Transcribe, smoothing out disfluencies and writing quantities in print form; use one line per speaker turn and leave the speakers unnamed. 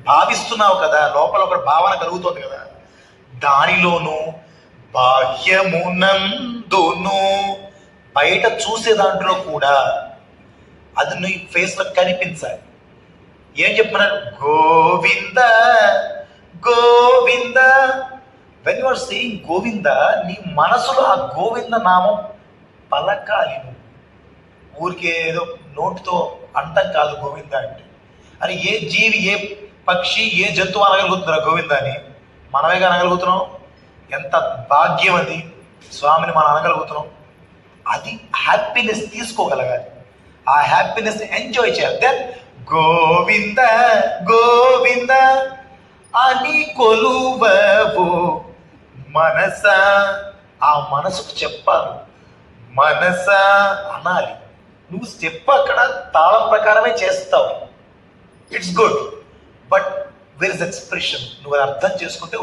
భావిస్తున్నావు కదా, లోపల ఒక భావన కలుగుతుంది కదా, దానిలోను బాహ్యమునందును, బయట చూసే దాంట్లో కూడా అది నీ ఫేస్లో కనిపించాలి. ఏం చెప్పమన్నారు? Govinda Govinda. When you are saying Govinda, నీ మనసులో ఆ గోవింద నామం పలకాలి. ఊరికే ఏదో నోటితో అంతం కాదు గోవింద అంటే. అని ఏ జీవి, ఏ పక్షి, ఏ జంతువు అనగలుగుతుందా గోవింద అని? మనమే అనగలుగుతున్నాం. ఎంత భాగ్యం అది, స్వామిని మనం అనగలుగుతున్నాం. అది హ్యాపీనెస్ తీసుకోగలగాలి, ఆ హ్యాపీనెస్ ఎంజాయ్ చేయాలి. దెన్ గోవింద గోవింద అని కొలువవు మనస. ఆ మనసుకు చెప్పాలి, మనస అనాలి. నువ్వు స్టెప్ అక్కడ తాళం ప్రకారమే చేస్తావు, it's good. But where is expression, నువ్వు అర్థం చేసుకుంటే